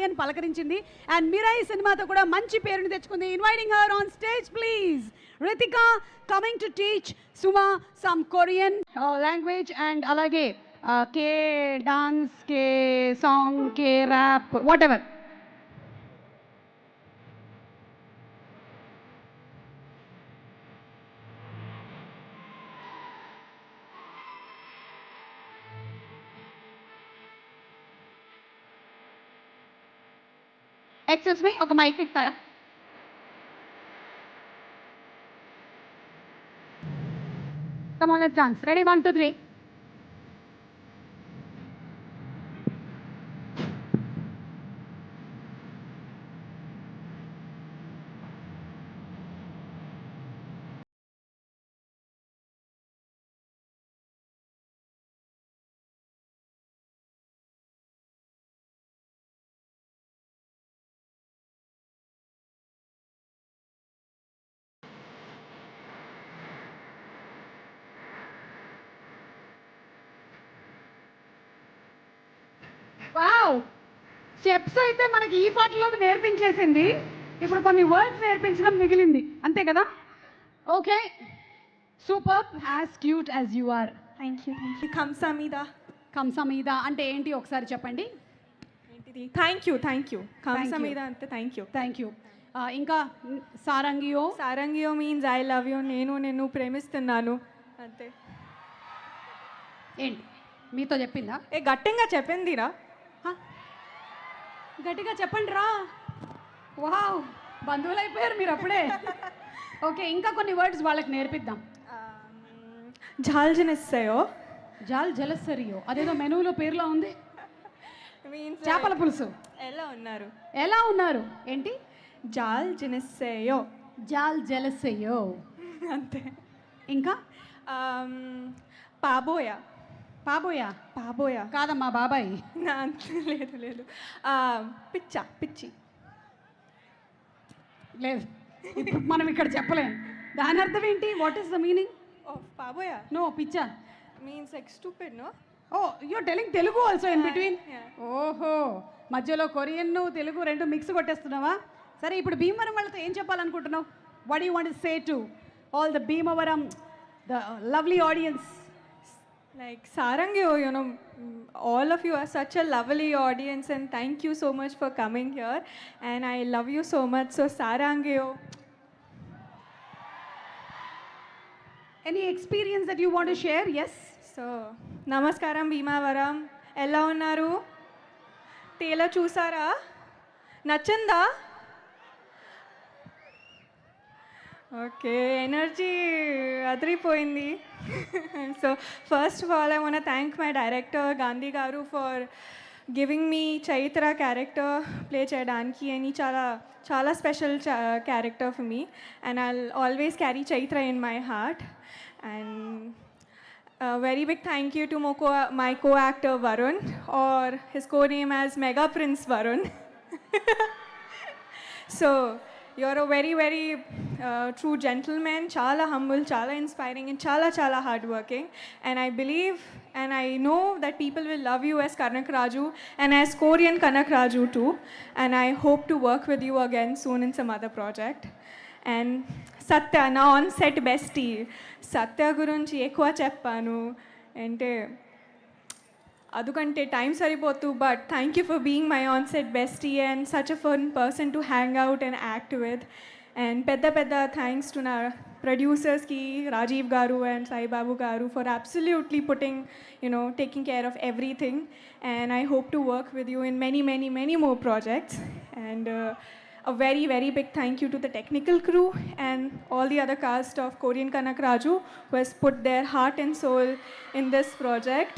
అని పలకరించింది అండ్ మిరాయి సినిమాతో కూడా మంచి పేరుని తెచ్చుకుంది. Inviting her on stage please. Ritika coming to teach Suma some Korean language and అలాగే K dance, K song, K rap, whatever. Excuse me, ఒక మైక్ ఇస్తారా? Come on, let's dance. Ready? 1, 2, 3. Wow, steps అయితే మనకి ఈ పాటలో నేర్పించేసింది. ఇప్పుడు కొన్ని వర్డ్స్ నేర్పించడం మిగిలింది, అంతే కదా? Okay, super, as cute as you are. Thank you. కంసామీద. కంసమీద అంటే ఏంటి ఒకసారి చెప్పండి. ఏంటిది? Thank you. కంసామీద అంటే థ్యాంక్ యూ. ఇంకా సారంగియో. సారంగియో మీన్స్ ఐ లవ్ యూ, నేను నిన్ను ప్రేమిస్తున్నాను అంతే. ఏంటి మీతో చెప్పిందా? గట్టిగా చెప్పిందిరా. గట్టిగా చెప్పండి రా. వావ్, బంధువులు అయిపోయారు మీరు అప్పుడే. ఓకే, ఇంకా కొన్ని వర్డ్స్ వాళ్ళకి నేర్పిద్దాం. జాల్ జనిస్తాయో. జాల్ జలసరియో, అదేదో మెనూలో పేరులో ఉంది. మీన్స్ చేపల పులుసు. ఎలా ఉన్నారు ఏంటి? జాల్ జనిస్తాయో. జాల్ జలసయ్యో అంతే. ఇంకా పాబోయా. పాబోయా కాదమ్మా, బాబాయ్. లేదు. పిచ్చి లేదు, ఇప్పుడు మనం ఇక్కడ చెప్పలేం. దాని అర్థం ఏంటి? What is the meaning of పాబోయా? నో, పిచ్చా means like stupid. No. Oh, you're telling Telugu also in between. Yeah. ఓహో, మధ్యలో కొరియన్ తెలుగు రెండు మిక్స్ కొట్టేస్తున్నావా? సరే, ఇప్పుడు భీమవరం వాళ్ళతో ఏం చెప్పాలనుకుంటున్నావు? What you want to say to all the Bhimavaram, the lovely audience? Like Sarangyo, all of you are such a lovely audience and thank you so much for coming here and I love you so much. So Sarangyo. Any experience that you want to share? Yes. So Namaskaram Bhimavaram. Ella unnaru? Trailer chusara? Nachinda? Okay, energy అదిరిపోయింది. So first of all I want thank my director Gandhi garu for giving me Chaitra character play చేయడానికి. అని చాలా special character for me and I always carry Chaitra in my heart. And very big thank you to my co-actor Varun, or his co-name as Mega Prince Varun. So you're a very true gentleman, chala humble, chala inspiring and chala hardworking, and I believe and I know that people will love you as Kanak Raju and as Korean Kanak Raju too, and I hope to work with you again soon in some other project. And Satya, na on set bestie, Satya గురించి ఎక్కువ చెప్పాను అంటే అదుకంటే time సరిపోతు. But thank you for being my on set bestie and such a fun person to hang out and act with. And పెద్ద thanks to నా ప్రొడ్యూసర్స్కి, Rajeev garu and Saibabu garu, for absolutely putting taking care of everything. And I hope to work with you in many more projects. And a very big thank you to the technical crew and all the other cast of Korean Kanak Raju who has put their heart and soul in this project.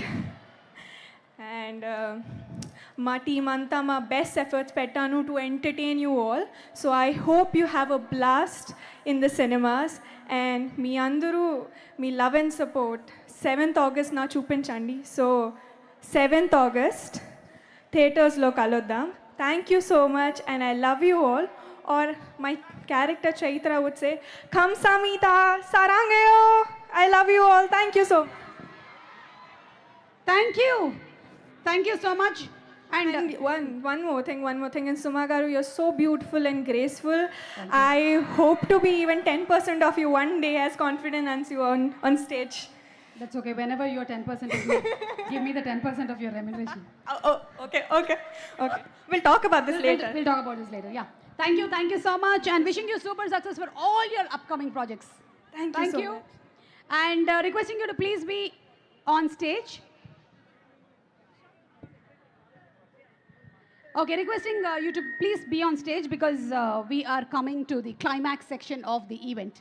And మా team అంతా మా best efforts పెట్టాను to entertain you all. So I hope you have a blast in the cinemas. And మీ అందరూ మీ love and support 7th August నా చూపించండి. So 7th August థియేటర్స్లో కలుద్దాం. Thank you so much and I love you all. Or my character Chaitra would say, కంసామీద సారంగయో, I love you all. Thank you so much. Thank you so much. And one more thing. And Suma Garu, you're so beautiful and graceful. I hope to be even 10% of you one day, as confident as you on stage. that's okay. Whenever you're 10% of me, give me the 10% of your remuneration. Okay. We'll talk about this later. We'll talk about this later. Yeah. Thank you so much, and wishing you super success for all your upcoming projects. Thank you so much. And requesting you to please be on stage. Okay, requesting you to please be on stage because we are coming to the climax section of the event.